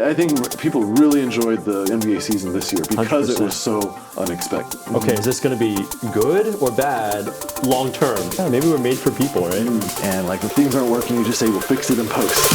I think people really enjoyed the NBA season this year because 100%. it was so unexpected. Okay, is this going to be good or bad long term? Yeah, maybe we're made for people, right? And like if things aren't working, you just say, we'll fix it in post.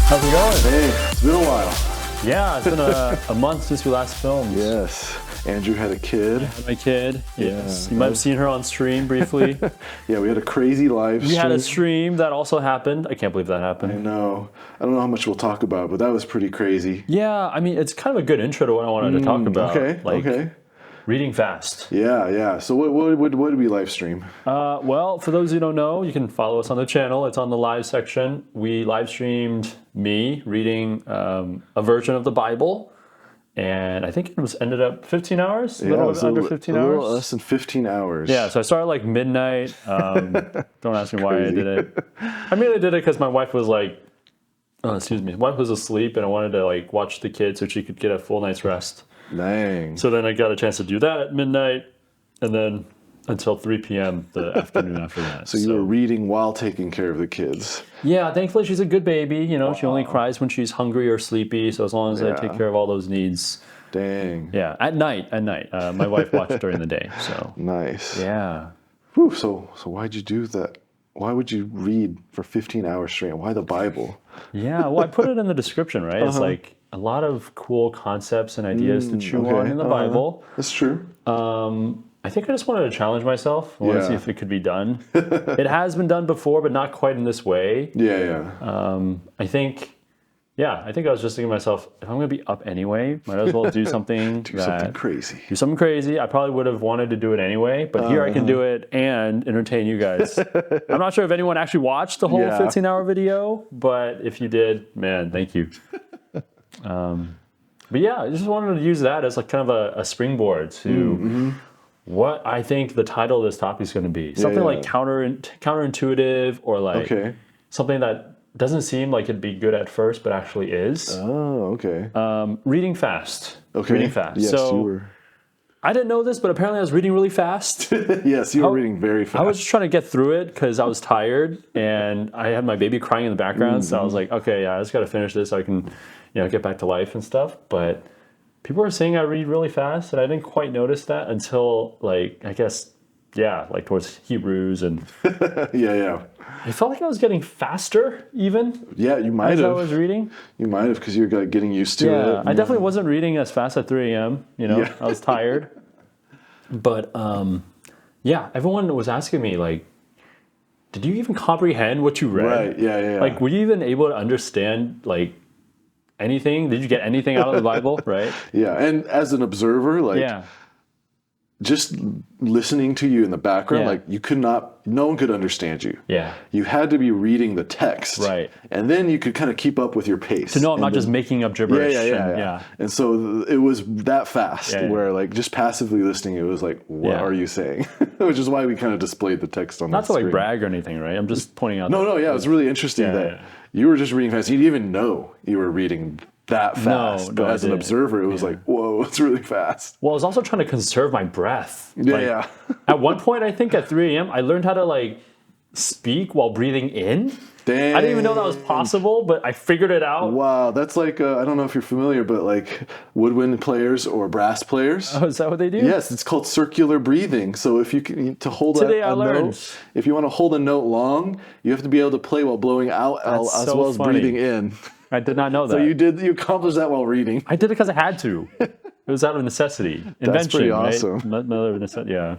How's it going? Hey, it's been a while. Yeah, it's been a month since we last filmed. Yes. Andrew had a kid. My kid, yes. Yeah. You might have seen her on stream briefly. Yeah, we had a crazy live stream. We had a stream that also happened. I can't believe that happened. I know. I don't know how much we'll talk about, but that was pretty crazy. Yeah, I mean, it's kind of a good intro to what I wanted to talk about. Okay. Reading fast. Yeah. So what did we live stream? Well, for those who don't know, you can follow us on the channel. It's on the live section. We live streamed me reading a version of the Bible. And I think it ended up 15 hours, a little under 15 hours. A little less than 15 hours. Yeah, so I started like midnight. Don't ask me why I did it. I mainly did it because my wife was like, my wife was asleep and I wanted to like watch the kids so she could get a full night's rest. Dang. So then I got a chance to do that at midnight and then until 3 p.m. the afternoon after that. So you were reading while taking care of the kids. Yeah, thankfully she's a good baby. You know, She only cries when she's hungry or sleepy. So as long as I take care of all those needs. Dang. Yeah, at night. My wife watched during the day. So nice. Yeah. Whew, so why'd you do that? Why would you read for 15 hours straight? Why the Bible? Yeah, well, I put it in the description, right? It's like a lot of cool concepts and ideas to chew on in the Bible. That's true. I think I just wanted to challenge myself. I want to see if it could be done. It has been done before, but not quite in this way. Yeah. I think I was just thinking to myself, if I'm going to be up anyway, might as well do something something crazy. Do something crazy. I probably would have wanted to do it anyway, but here I can do it and entertain you guys. I'm not sure if anyone actually watched the whole 15-hour video, but if you did, man, thank you. But yeah, I just wanted to use that as like kind of a springboard to what I think the title of this topic is going to be. Something like counterintuitive or like something that doesn't seem like it'd be good at first, but actually is. Oh, okay. Reading fast. Okay. Reading fast. Yes, so you were. I didn't know this, but apparently I was reading really fast. Yes, you were reading very fast. I was just trying to get through it because I was tired and I had my baby crying in the background. So I was like, okay, I just got to finish this so I can, get back to life and stuff. But people were saying I read really fast, and I didn't quite notice that until towards Hebrews and yeah. I felt like I was getting faster even. Yeah, you might have. As I was reading. You might have because you're getting used to it. Yeah, I definitely wasn't reading as fast at 3 a.m. I was tired. But everyone was asking me like, did you even comprehend what you read? Right, yeah. Like, were you even able to understand like anything? Did you get anything out of the Bible? Right? Yeah, and as an observer, just listening to you in the background, no one could understand you. Yeah. You had to be reading the text. Right. And then you could kind of keep up with your pace. To know I'm not just making up gibberish. Yeah. And so it was that fast where like just passively listening, it was like, what are you saying? Which is why we kind of displayed the text on the screen. Not to like brag or anything, right? I'm just pointing out. No, it was really interesting that you were just reading fast. You didn't even know you were reading that fast. No, but as an observer, it was like, whoa, it's really fast. Well, I was also trying to conserve my breath. Yeah. At one point, I think at 3 a.m., I learned how to like speak while breathing in. Dang. I didn't even know that was possible, but I figured it out. Wow, that's like, I don't know if you're familiar, but like woodwind players or brass players. Oh, is that what they do? Yes, it's called circular breathing. So if you can, to hold a note, if you want to hold a note long, you have to be able to play while blowing out as well as breathing in. I did not know that. So you accomplished that while reading. I did it because I had to. It was out of necessity. Invention, that's pretty awesome. Right? Another necessity, yeah.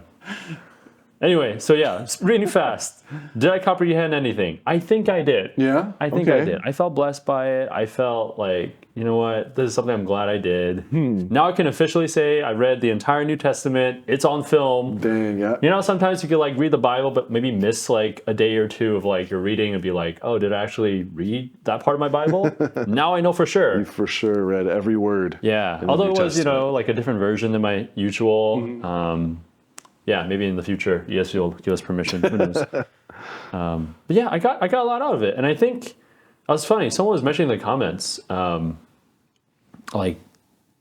Anyway, so reading fast. Did I comprehend anything? I think I did. Yeah? I think I did. I felt blessed by it. I felt like, you know what? This is something I'm glad I did. Now I can officially say I read the entire New Testament. It's on film. Dang, yeah. Sometimes you could like read the Bible, but maybe miss like a day or two of like your reading and be like, oh, did I actually read that part of my Bible? Now I know for sure. You for sure read every word. Yeah. Although it was, like a different version than my usual. Yeah, maybe in the future, ESV will give us permission. Who knows? But yeah, I got a lot out of it, and I think it was funny. Someone was mentioning in the comments, I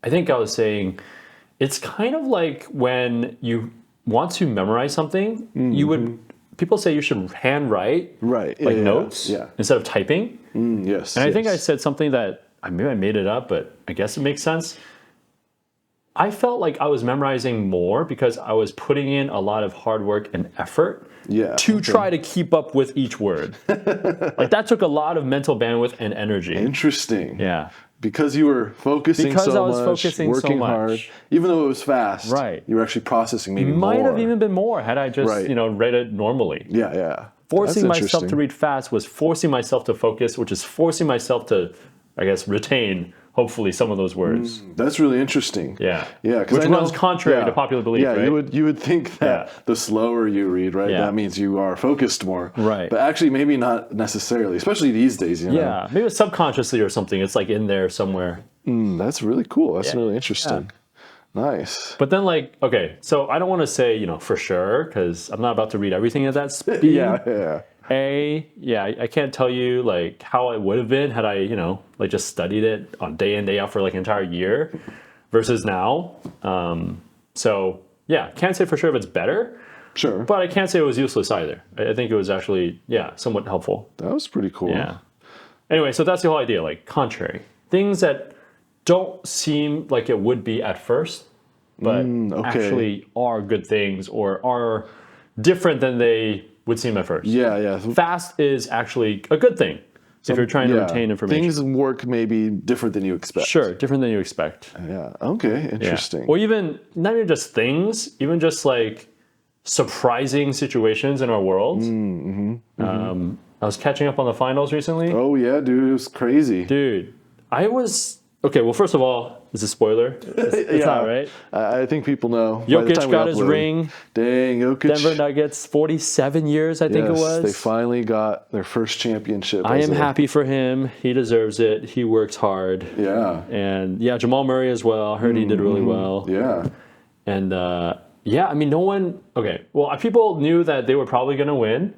think I was saying, it's kind of like when you want to memorize something, you would people say you should handwrite right. notes instead of typing. Yes. And I think I said something that maybe I made it up, but I guess it makes sense. I felt like I was memorizing more because I was putting in a lot of hard work and effort to try to keep up with each word. Like that took a lot of mental bandwidth and energy. Interesting. Yeah. Because you were focusing working hard, even though it was fast. Right. You were actually processing maybe more. Might have even been more had I just, read it normally. Yeah. Forcing myself to read fast was forcing myself to focus, which is forcing myself to, I guess, retain hopefully some of those words. That's really interesting. Yeah. Which runs contrary to popular belief, right? you would think that the slower you read, right, that means you are focused more. Right. But actually maybe not necessarily, especially these days, Yeah, maybe it's subconsciously or something. It's like in there somewhere. That's really cool. That's really interesting. Nice. But then okay, so I don't want to say, for sure, because I'm not about to read everything at that speed. I can't tell you how it would have been had I, just studied it on day in, day out for an entire year versus now. Can't say for sure if it's better. Sure. But I can't say it was useless either. I think it was actually, somewhat helpful. That was pretty cool. Yeah. Anyway, so that's the whole idea, contrary. Things that don't seem like it would be at first, but actually are good things or are different than they would seem at first. Yeah. Fast is actually a good thing if you're trying to retain information. Things work maybe different than you expect. Sure, different than you expect. Yeah. Okay. Interesting. Yeah. Or even not even just things, even just surprising situations in our world. I was catching up on the finals recently. Oh yeah, dude, it was crazy. Dude, okay, well, first of all, is a spoiler. It's not, right? I think people know. Jokic got his ring. Dang, Jokic. Denver Nuggets, 47 years, I think it was. They finally got their first championship. I am happy for him. He deserves it. He works hard. Yeah. And Jamal Murray as well. I heard he did really well. Yeah. And no one, people knew that they were probably going to win,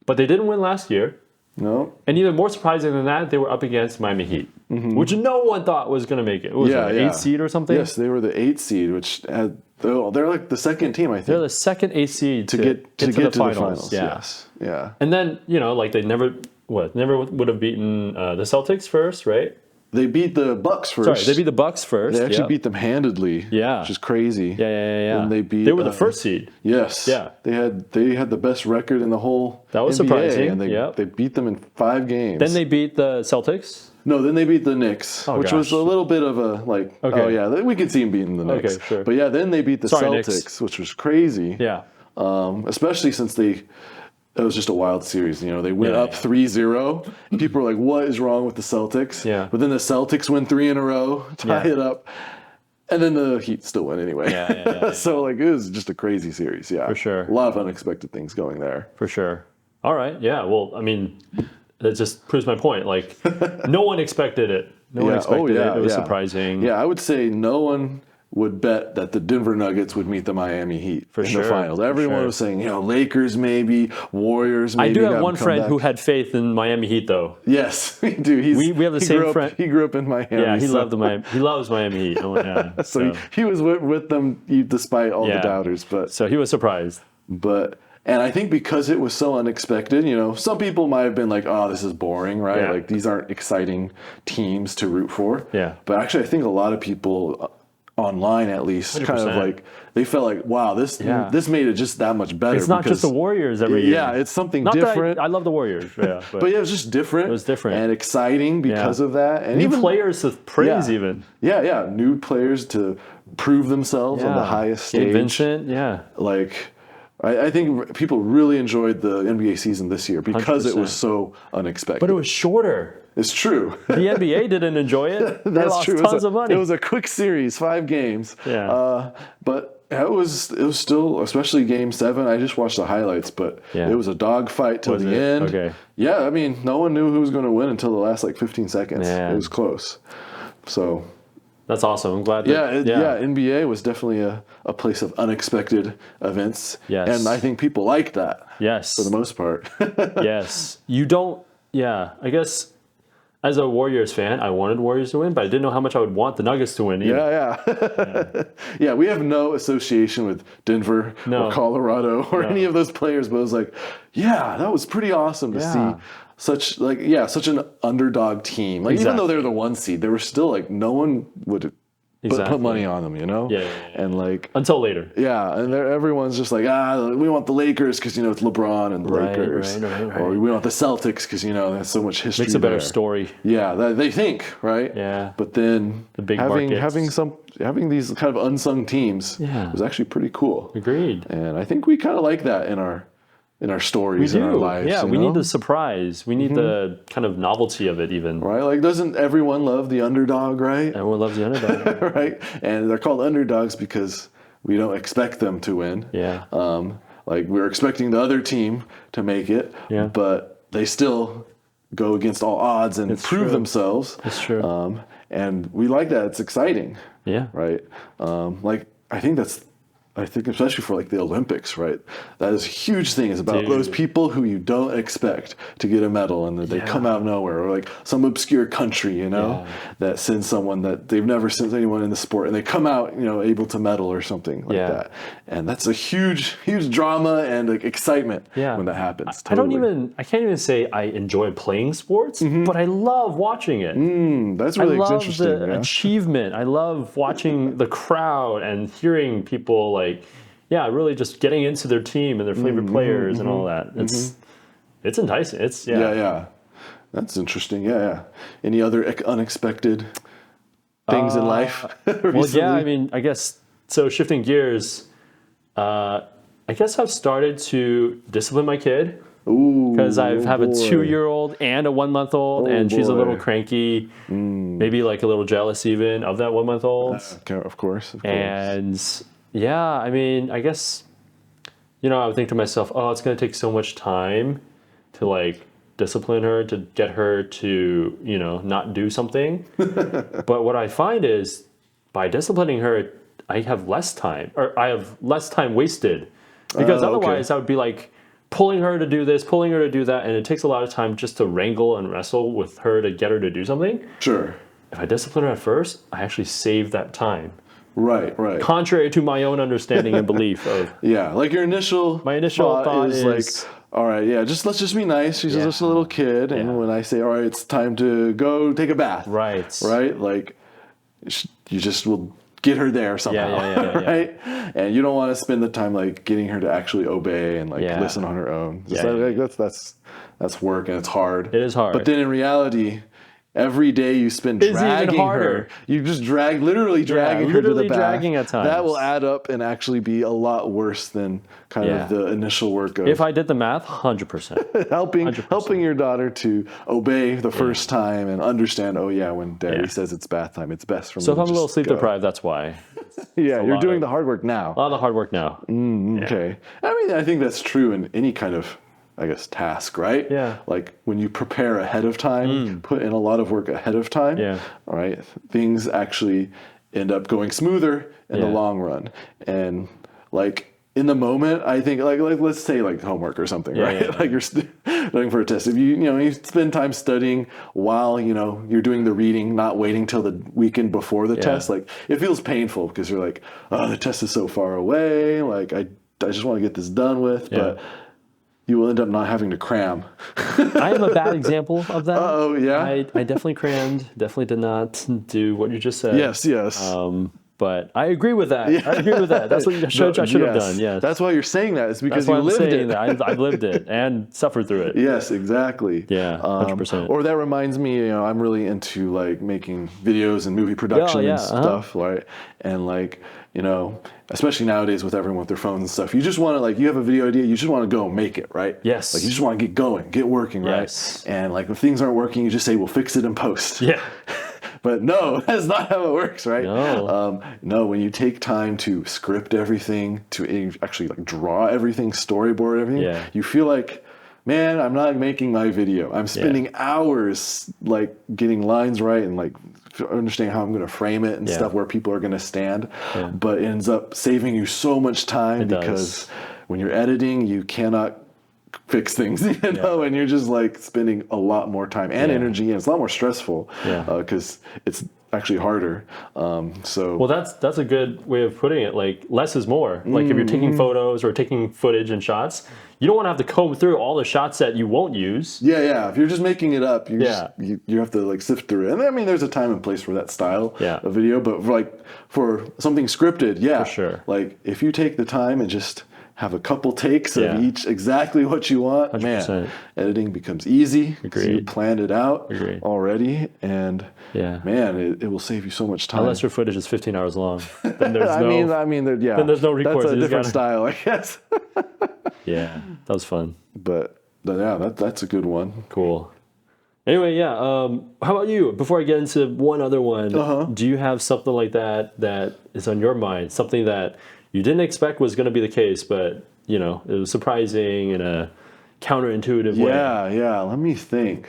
but they didn't win last year. No. And even more surprising than that, they were up against Miami Heat, which no one thought was going to make it. What was it, 8th seed or something? Yes, they were the 8th seed, which they're like the second team, I think. They're the second 8th seed to get to the finals. Yes. Yeah. And then, they never would have beaten the Celtics first, right? They beat the Bucks first. Sorry, they beat the Bucks first. They actually beat them handedly. Yeah. Which is crazy. Yeah. And they were the first seed. Yes. Yeah. They had the best record in the whole That was NBA, surprising. And they beat them in 5 games. Then they beat the Celtics? No, then they beat the Knicks, which was a little bit of a we could see them beating the Knicks. Okay, sure. But then they beat the Celtics, Knicks. which was crazy. Yeah. Especially since it was just a wild series. They went up 3-0. People were like, what is wrong with the Celtics? Yeah. But then the Celtics win 3 in a row, tie it up. And then the Heat still win anyway. So it was just a crazy series. Yeah. For sure. A lot of unexpected things going there. For sure. All right. Yeah. Well, that just proves my point. No one expected it. No one expected it. It was surprising. Yeah, I would say no one would bet that the Denver Nuggets would meet the Miami Heat in the finals. Everyone was saying, Lakers maybe, Warriors maybe. I do have one friend who had faith in Miami Heat, though. Yes, we do. We have the same friend. He grew up in Miami. Yeah, he loves Miami Heat. So he was with them despite all the doubters. So he was surprised. And I think because it was so unexpected, some people might have been like, oh, this is boring, right? Yeah. These aren't exciting teams to root for. Yeah. But actually, I think a lot of people online, at least, 100%. kind of they felt like, wow, this made it just that much better. It's not just the Warriors every year. Yeah, it's something different. I love the Warriors. Yeah, but it was just different. It was different. And exciting because of that. And new even players to praise even. Yeah. New players to prove themselves on the highest stage. Vincent, I think people really enjoyed the NBA season this year because 100%. It was so unexpected. But it was shorter. It's true. The NBA didn't enjoy it. They lost tons of money. It was a quick series, 5 games. Yeah. But it was still, especially Game 7. I just watched the highlights, but it was a dogfight till the end. Okay. Yeah, no one knew who was going to win until the last 15 seconds. Man. It was close. So. That's awesome. I'm glad. NBA was definitely a place of unexpected events. Yes. And I think people like that. Yes. For the most part. Yes. You don't. Yeah. I guess as a Warriors fan, I wanted Warriors to win, but I didn't know how much I would want the Nuggets to win either. Yeah, we have no association with Denver or Colorado or any of those players, but it was like, yeah, that was pretty awesome to see such an underdog team. Like even though they're the 1 seed, they were still like no one would put money on them, you know? And like until later. Yeah, and everyone's just like, we want the Lakers because, it's LeBron and the Lakers. Right. Or we want the Celtics because, there's so much history. Makes a better story. Yeah, they think, right? Yeah. But then the big having these kind of unsung teams was actually pretty cool. Agreed. And I think we kind of like that in our stories, in our lives. Yeah, we need the surprise. We need the kind of novelty of it even. Right? Like, doesn't everyone love the underdog, right? Everyone loves the underdog. Right? And they're called underdogs because we don't expect them to win. Yeah. Like, we're expecting the other team to make it, but they still go against all odds and prove themselves. That's true. And we like that. It's exciting. Yeah. Right? I think especially for like the Olympics, right? That is a huge thing. It's about those people who you don't expect to get a medal and that they come out of nowhere, or like some obscure country, that sends someone that they've never sent anyone in the sport and they come out, able to medal or something like that. And that's a huge, huge drama and like excitement when that happens. Totally. I can't even say I enjoy playing sports, but I love watching it. That's really interesting. I love the achievement. I love watching the crowd and hearing people really just getting into their team and their favorite players and all that. It's enticing. Yeah. That's interesting. Yeah. Any other unexpected things in life? Well, yeah. I mean, I guess so. Shifting gears, I guess I've started to discipline my kid because I have a 2-year-old and a 1-month-old, and she's a little cranky, maybe like a little jealous even of that 1-month-old. Of course. And yeah, I mean, I guess, I would think to myself, it's going to take so much time to discipline her, to get her to, not do something. But what I find is by disciplining her, I have less time wasted, because otherwise I would be like pulling her to do this, pulling her to do that. And it takes a lot of time just to wrangle and wrestle with her to get her to do something. Sure. If I discipline her at first, I actually save that time. Right. Contrary to my own understanding and belief of like your initial thought is like, all right, let's just be nice. She's just a little kid, and when I say, all right, it's time to go take a bath, right, like you just will get her there somehow, right? And you don't want to spend the time like getting her to actually obey and listen on her own. That's work and it's hard. It is hard, but then in reality, every day you spend dragging her, you just literally dragging her to the back. At times. That will add up and actually be a lot worse than kind of the initial work of. If I did the math, 100%. helping your daughter to obey the first time and understand, when Daddy says it's bath time, it's best for me. So if I'm a little sleep deprived, that's why. You're doing the hard work now. A lot of the hard work now. Okay. I mean, I think that's true in any kind of, I guess, task, right? Yeah. Like when you prepare ahead of time, put in a lot of work ahead of time, all right, things actually end up going smoother in the long run. And like in the moment, I think like let's say like homework or something, right? Like you're studying for a test. If you spend time studying while, you're doing the reading, not waiting till the weekend before the test, like it feels painful because you're like, oh, the test is so far away. Like I just want to get this done with, but you will end up not having to cram. I am a bad example of that. Oh, yeah? I definitely crammed. Definitely did not do what you just said. Yes. But I agree with that. I agree with that. That's what I should have done. Yes. That's why you're saying that. It's because you lived it. I've lived it and suffered through it. Yes, exactly. Yeah, 100%. Or that reminds me, I'm really into like making videos and movie production and stuff, right? And like, especially nowadays with everyone with their phones and stuff, you just want to you have a video idea, you just want to go make it, right? Yes. Like you just want to get going, get working, right? Yes. And like if things aren't working, you just say, we'll fix it in post. Yeah. But no, that's not how it works, right? No. No, when you take time to script everything, to actually draw everything, storyboard everything, you feel like, man, I'm not making my video. I'm spending hours getting lines right and understanding how I'm going to frame it and stuff, where people are going to stand. But it ends up saving you so much time because when you're editing, you cannot fix things, you know, and you're just like spending a lot more time and energy, and it's a lot more stressful because it's actually harder. Well, that's a good way of putting it. Like, less is more. Like, if you're taking photos or taking footage and shots, you don't want to have to comb through all the shots that you won't use. Yeah. If you're just making it up, you have to like sift through it. And I mean, there's a time and place for that style of video, but for something scripted, for sure. Like, if you take the time and just have a couple takes of each exactly what you want, 100%. Man, editing becomes easy. Agreed. You planned it out already, and man, it will save you so much time. Unless your footage is 15 hours long, then there's I mean, then there's no recourse. That's a different style, I guess. Yeah, that was fun. But yeah, that's a good one. Cool. Anyway, how about you? Before I get into one other one, do you have something like that is on your mind? Something that you didn't expect was going to be the case, but, you know, it was surprising in a counterintuitive way. Yeah. Let me think.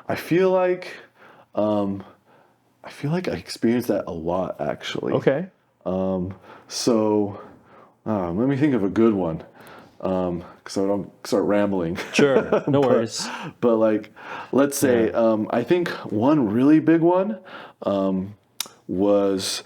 I feel like I experienced that a lot, actually. Okay. So let me think of a good one, because I don't start rambling. Sure, no worries. But like, let's say, I think one really big one was.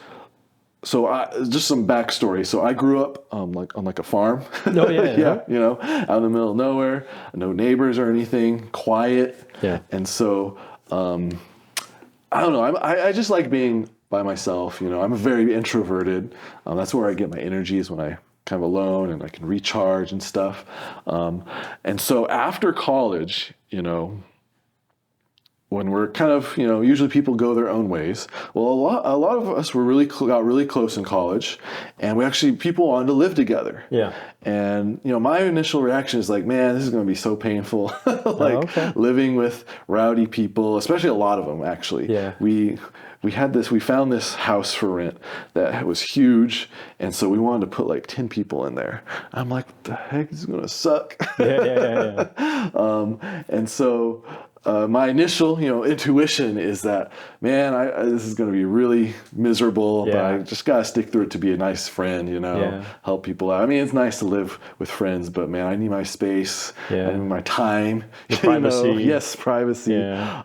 So just some backstory. So I grew up on a farm. Oh yeah. You know, out in the middle of nowhere, no neighbors or anything, quiet. Yeah. And so I don't know. I just like being by myself. You know, I'm very introverted. That's where I get my energy, is when I kind of alone and I can recharge and stuff. And so after college, you know, when we're kind of, you know, usually people go their own ways. Well, a lot of us were got really close in college, and people wanted to live together. Yeah. And, you know, my initial reaction is like, man, this is going to be so painful. Living with rowdy people, especially a lot of them, actually. Yeah. We found this house for rent that was huge, and so we wanted to put like 10 people in there. I'm like, what the heck, this is going to suck. Yeah. And so my initial, you know, intuition is that, man, this is going to be really miserable, but I just got to stick through it to be a nice friend, you know, help people out. I mean, it's nice to live with friends, but man, I need my space, I need my time, privacy. Yes, privacy. Yeah.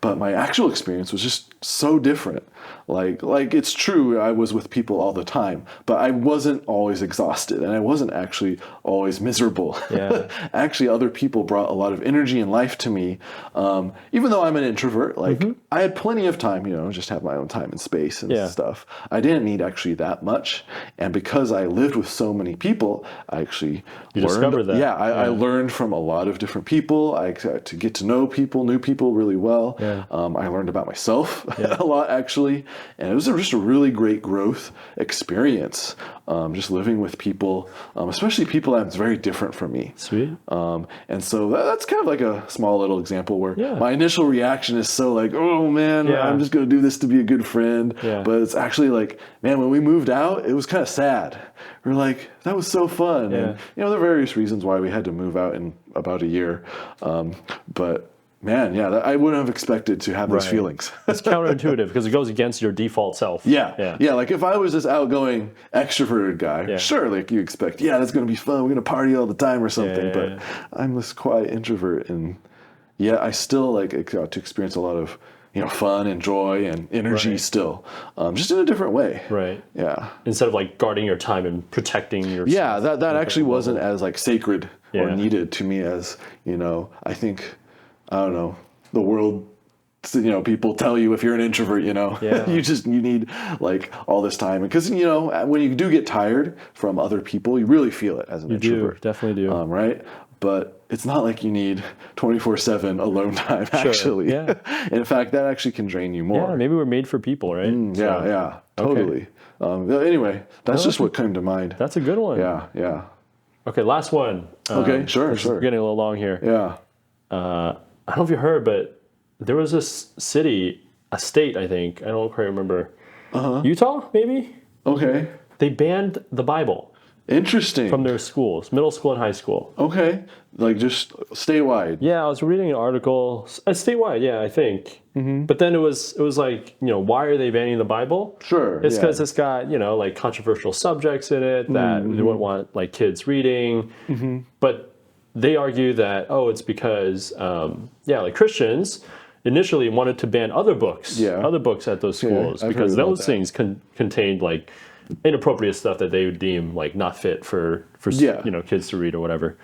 But my actual experience was just so different. Like it's true, I was with people all the time, but I wasn't always exhausted, and I wasn't actually always miserable. Yeah. Actually, other people brought a lot of energy and life to me. Even though I'm an introvert, I had plenty of time, you know, just have my own time and space and stuff. I didn't need actually that much. And because I lived with so many people, I actually discovered that. Yeah, I learned from a lot of different people. I got to get to know new people really well. Yeah. I learned about myself a lot, actually. And it was just a really great growth experience, just living with people, especially people that's very different from me. Sweet. And so that's kind of like a small little example where my initial reaction is so like, oh man, I'm just going to do this to be a good friend. Yeah. But it's actually like, man, when we moved out, it was kind of sad. We're like, that was so fun. Yeah. And, you know, there are various reasons why we had to move out in about a year. But man, I wouldn't have expected to have those feelings. It's counterintuitive because it goes against your default self. Yeah. Like if I was this outgoing, extroverted guy, sure, like you expect, that's going to be fun. We're going to party all the time or something. But I'm this quiet introvert, and I still like got to experience a lot of, you know, fun and joy and energy still, just in a different way. Right. Yeah. Instead of like guarding your time and protecting yourself. Yeah, that actually wasn't as like sacred or needed to me as, you know, I think, I don't know, the world, you know, people tell you if you're an introvert, you know, you need like all this time. Because, you know, when you do get tired from other people, you really feel it as an introvert. Definitely do. Right? But it's not like you need 24/7 alone time, actually. Yeah. In fact, that actually can drain you more. Yeah, maybe we're made for people, right? Totally. Anyway, that's just what came to mind. That's a good one. Yeah. Okay, last one. Okay, sure. We're getting a little long here. Yeah. I don't know if you heard, but there was this a state, I think. I don't quite remember. Utah, maybe? Okay. They banned the Bible. Interesting. From their schools, middle school and high school. Okay. Like just statewide. Yeah, I was reading an article. Statewide, I think. Mm-hmm. But then it was like, you know, why are they banning the Bible? Sure. It's because it's got, you know, like controversial subjects in it that they wouldn't want like kids reading. Mm-hmm. But they argue that, it's because, like Christians initially wanted to ban other books at those schools because those things contained like inappropriate stuff that they would deem like not fit for kids to read or whatever.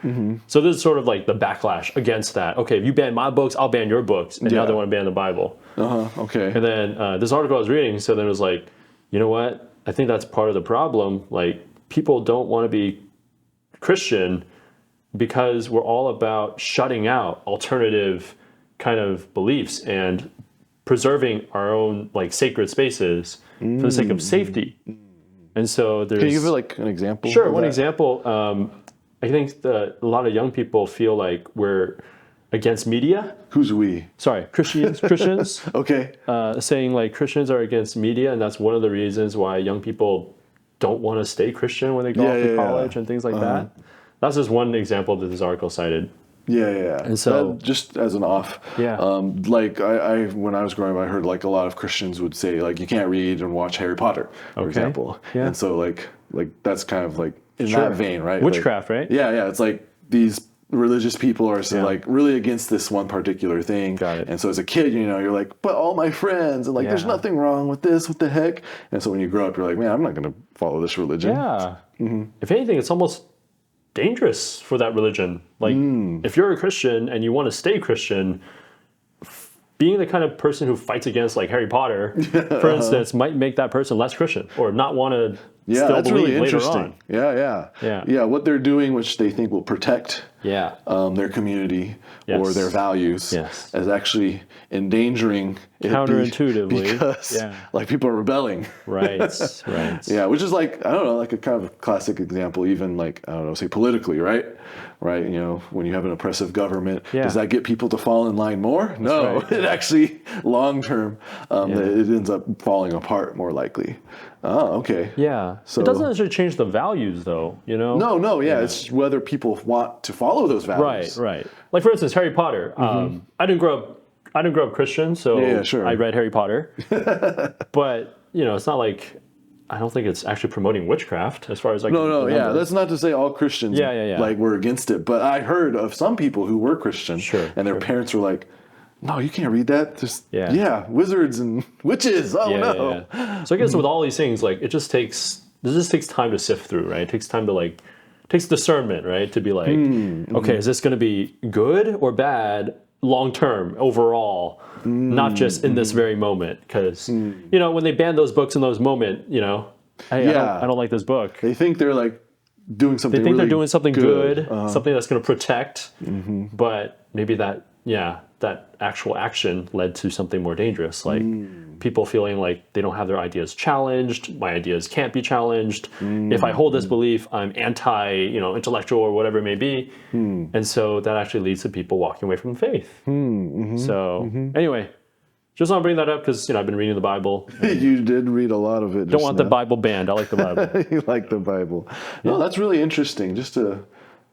So this is sort of like the backlash against that. Okay, if you ban my books, I'll ban your books, and now they want to ban the Bible. Okay. And then this article I was reading, so then it was like, you know what? I think that's part of the problem. Like, people don't want to be Christian because we're all about shutting out alternative kind of beliefs and preserving our own like sacred spaces for the sake of safety. And so there's... Can you give it like an example? Sure. One example, I think a lot of young people feel like we're against media. Who's we? Sorry, Christians. Okay. Saying like Christians are against media, and that's one of the reasons why young people don't want to stay Christian when they go off to college and things like that. That's just one example that this article cited. Yeah. And so, just as an off, like I when I was growing up, I heard like a lot of Christians would say like you can't read and watch Harry Potter, for example. Yeah. And so like that's kind of like in that vein, right? Witchcraft, like, right? Yeah. It's like these religious people are like really against this one particular thing. Got it. And so as a kid, you're like, but all my friends, and like there's nothing wrong with this, what the heck? And so when you grow up, you're like, man, I'm not going to follow this religion. Yeah. If anything, it's almost dangerous for that religion. Like if you're a Christian and you want to stay Christian, being the kind of person who fights against like Harry Potter, for instance, might make that person less Christian or not want to still believe really later on. Yeah. What they're doing, which they think will protect their community or their values, is actually endangering it counterintuitively because like people are rebelling. Right. Yeah, which is like, I don't know, like a kind of classic example, even like, I don't know, say politically, right? Right, when you have an oppressive government, does that get people to fall in line more? No, it actually, long term, it ends up falling apart more likely. Oh, okay. Yeah. So it doesn't actually change the values, though. No. It's whether people want to follow those values. Right. Like for instance, Harry Potter. I didn't grow up Christian, so I read Harry Potter. But it's not like, I don't think it's actually promoting witchcraft as far as I can remember. Yeah. That's not to say all Christians like were against it. But I heard of some people who were Christian and their parents were like, no, you can't read that. Just wizards and witches. Oh no. Yeah. So I guess with all these things, like this just takes time to sift through, right? It takes time to takes discernment, right? To be like, okay, is this going to be good or bad long term overall, not just in this very moment? Because when they ban those books in those moments, hey, I don't like this book. They think they're like doing something. They think really they're doing something good, something that's going to protect, but maybe that actual action led to something more dangerous, like people feeling like they don't have their ideas challenged, my ideas can't be challenged. If I hold this belief, I'm intellectual or whatever it may be. And so that actually leads to people walking away from the faith. So anyway, just want to bring that up because I've been reading the Bible. You did read a lot of it. Don't want the Bible banned. I like the Bible. You like the Bible. No, that's really interesting. Just to,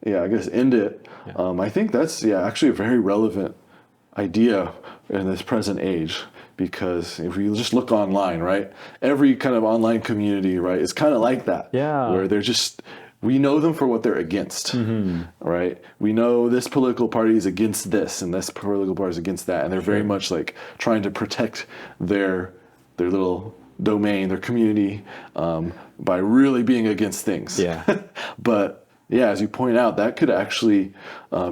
I guess end it. I think that's actually a very relevant idea in this present age, because if you just look online, right, every kind of online community, right, is kind of like that, where they're just, we know them for what they're against, right? We know this political party is against this and this political party is against that, and they're very much like trying to protect their little domain, their community, by really being against things. But as you point out, that could actually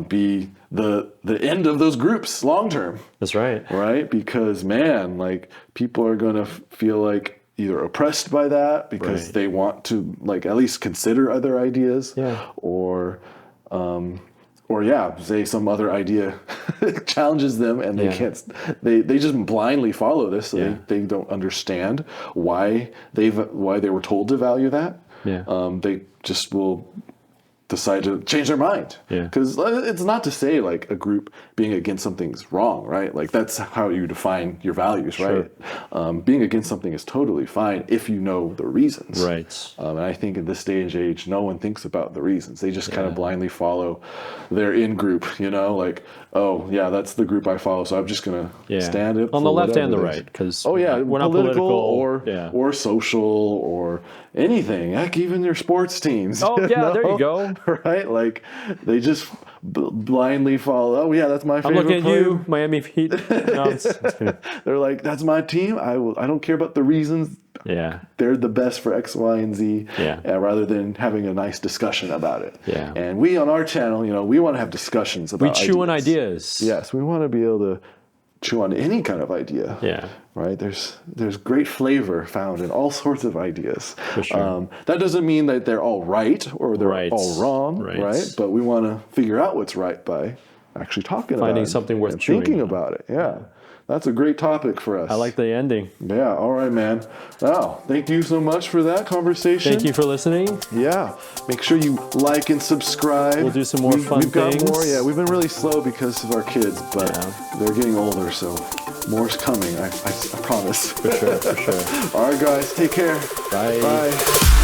be the end of those groups long term. That's right. Right? Because man, like people are going to feel like either oppressed by that because they want to like at least consider other ideas, or say some other idea challenges them and they can't. They just blindly follow this. So they don't understand why they were told to value that. They just will decide to change their mind, because it's not to say like a group being against something's wrong, right? Like that's how you define your values, right? Being against something is totally fine if you know the reasons, right? And I think in this day and age, no one thinks about the reasons. They just kind of blindly follow their in-group, like, oh yeah, that's the group I follow, so I'm just gonna stand up on the left and the right, because we're not political or social or anything. Heck, even your sports teams. Oh yeah, there you go. right? Like they just blindly follow. Oh yeah, that's my favorite. I'm looking player. at you, Miami Heat. No, they're like, that's my team. I don't care about the reasons. Yeah, they're the best for X, Y, and Z. Yeah. Rather than having a nice discussion about it. Yeah. And we on our channel, we want to have discussions about. We chew on ideas. Yes, we want to be able to chew on any kind of idea. Yeah. Right. There's great flavor found in all sorts of ideas. For sure. That doesn't mean that they're all right or they're all wrong. Right. But we want to figure out what's right by actually talking about it. Finding something worth chewing thinking about it. Yeah. That's a great topic for us. I like the ending. Yeah. All right, man. Wow. Thank you so much for that conversation. Thank you for listening. Yeah. Make sure you like and subscribe. We'll do some more fun things. We've got more. Yeah. We've been really slow because of our kids, but they're getting older, so more's coming. I promise. For sure. All right, guys. Take care. Bye. Bye.